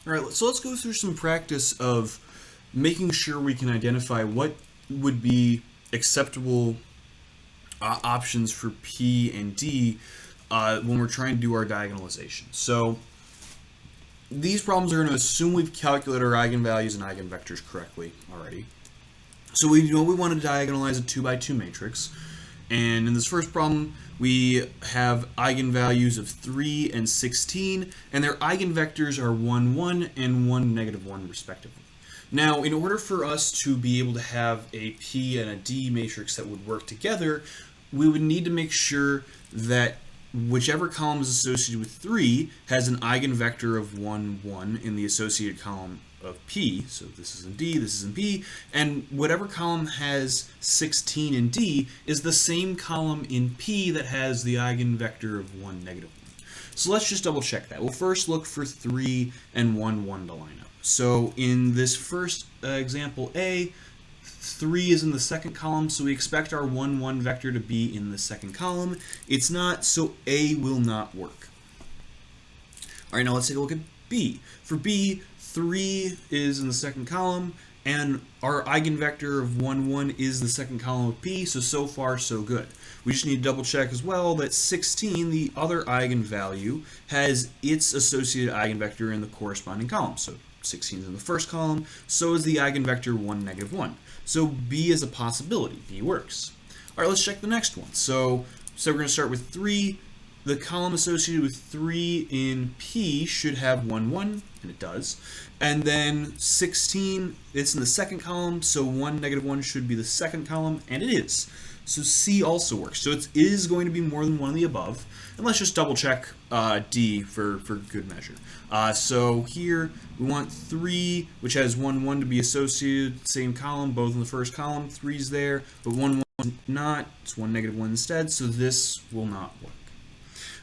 All right, so let's go through some practice of making sure we can identify what would be acceptable options for P and D when we're trying to do our diagonalization. So these problems are going to assume we've calculated our eigenvalues and eigenvectors correctly already. So we know we want to diagonalize a 2 by 2 matrix. And in this first problem, we have eigenvalues of 3 and 16, and their eigenvectors are 1, 1, and 1, negative 1, respectively. Now, in order for us to be able to have a P and a D matrix that would work together, we would need to make sure that whichever column is associated with 3 has an eigenvector of 1, 1 in the associated column of P, so this is in D, this is in P, and whatever column has 16 in D is the same column in P that has the eigenvector of 1, negative 1. So let's just double check that. We'll first look for 3 and 1, 1 to line up. So in this first example A, 3 is in the second column, so we expect our 1, 1 vector to be in the second column. It's not, so A will not work. All right, now let's take a look at B. For B, 3 is in the second column, and our eigenvector of 1, 1 is the second column of P, so far so good. We just need to double check as well that 16, the other eigenvalue, has its associated eigenvector in the corresponding column. So 16 is in the first column, so is the eigenvector 1, negative 1. So B is a possibility. B works. All right, let's check the next one. So we're going to start with 3. The column associated with 3 in P should have 1, 1, and it does. And then 16, it's in the second column, so 1, negative 1 should be the second column, and it is. So C also works. So it is going to be more than one of the above. And let's just double check D for good measure. So here we want 3, which has 1, 1 to be associated, same column, both in the first column. 3's there, but 1, 1 is not. It's 1, negative 1 instead, so this will not work.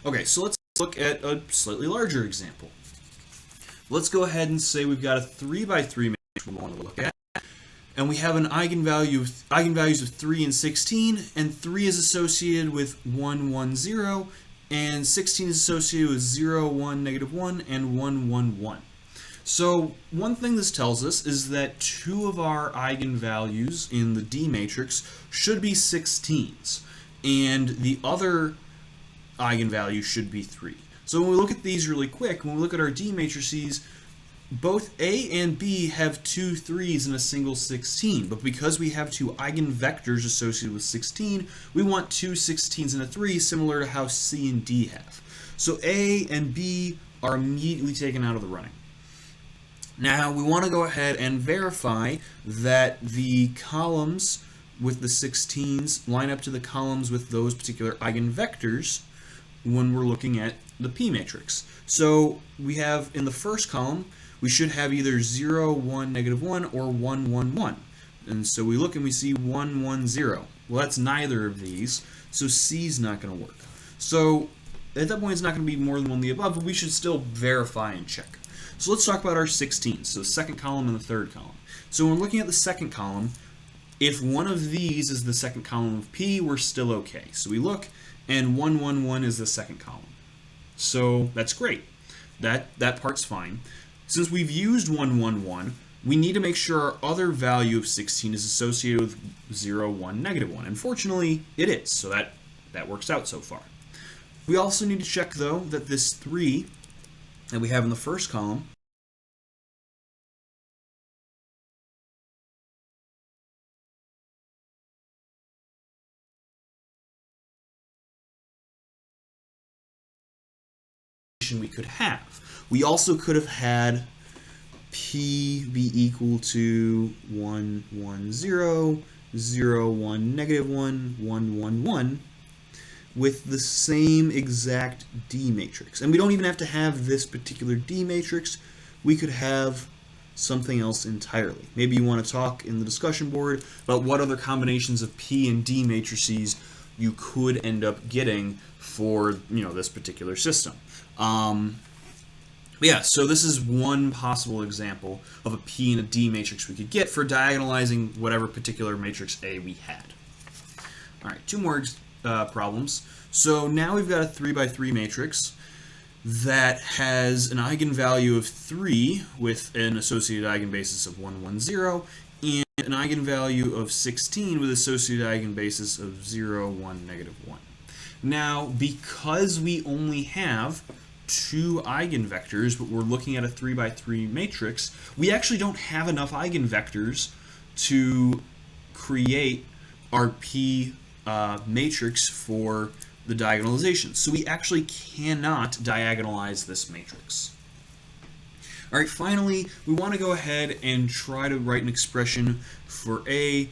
Okay, so let's look at a slightly larger example. Let's go ahead and say we've got a 3 by 3 matrix we want to look at. And we have an eigenvalues of 3 and 16, and 3 is associated with 1, 1, 0, and 16 is associated with 0, 1, negative 1, and 1, 1, 1. So one thing this tells us is that 2 of our eigenvalues in the D matrix should be 16s, and the other eigenvalue should be 3. So when we look at these really quick, when we look at our D matrices, both A and B have 2 3's in a single 16, but because we have 2 eigenvectors associated with 16, we want 2 16's and a 3, similar to how C and D have. So A and B are immediately taken out of the running. Now we want to go ahead and verify that the columns with the 16's line up to the columns with those particular eigenvectors when we're looking at the P matrix. So we have in the first column, we should have either 0, 1, negative 1, or 1, 1, 1. And so we look and we see 1, 1, 0. Well, that's neither of these, so C is not going to work. So at that point, it's not going to be more than one of the above, but we should still verify and check. So let's talk about our 16s, so the second column and the third column. So when we're looking at the second column, if one of these is the second column of P, we're still okay. So we look, and 1, 1, 1 is the second column. So that's great. That part's fine. Since we've used 1, 1, 1, we need to make sure our other value of 16 is associated with 0, 1, negative 1. And fortunately, it is, so that works out so far. We also need to check, though, that this 3 that we have in the first column we could have. We also could have had P be equal to 1, 1, 0, 0, 1, negative 1, 1, 1, 1 with the same exact D matrix. And we don't even have to have this particular D matrix. We could have something else entirely. Maybe you want to talk in the discussion board about what other combinations of P and D matrices you could end up getting for this particular system. Yeah, so this is one possible example of a P and a D matrix we could get for diagonalizing whatever particular matrix A we had. All right, 2 more problems. So now we've got a 3 by 3 matrix. that has an eigenvalue of 3 with an associated eigenbasis of 1, 1, 0, and an eigenvalue of 16 with associated eigenbasis of 0, 1, negative 1. Now, because we only have 2 eigenvectors, but we're looking at a 3 by 3 matrix, we actually don't have enough eigenvectors to create our P matrix for the diagonalization. So we actually cannot diagonalize this matrix. All right, finally, we want to go ahead and try to write an expression for A,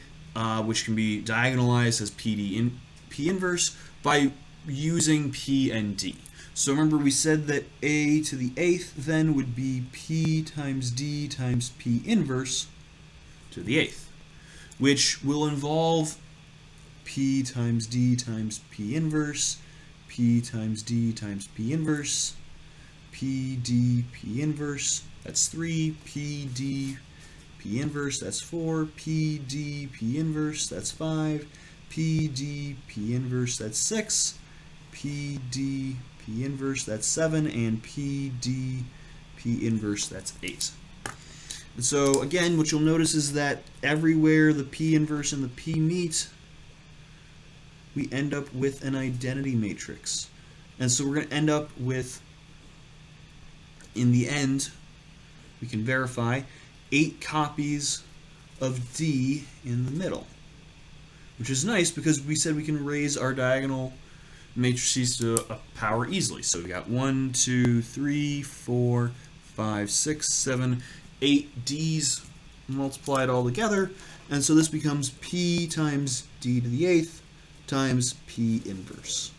which can be diagonalized as P inverse by using P and D. So remember, we said that A to the 8th then would be P times D times P inverse to the 8th, which will involve P times D times P inverse, P times D times P inverse, P D P inverse, that's 3, P D P inverse, that's 4, P D P inverse, that's 5, P D P inverse, that's 6, P D P inverse, that's 7, and P D P inverse, that's 8. And so again, what you'll notice is that everywhere the P inverse and the P meet, we end up with an identity matrix. And so we're going to end up with, in the end, we can verify 8 copies of D in the middle, which is nice because we said we can raise our diagonal matrices to a power easily. So we got 1, 2, 3, 4, 5, 6, 7, 8 D's multiplied all together, and so this becomes P times D to the 8th times P inverse.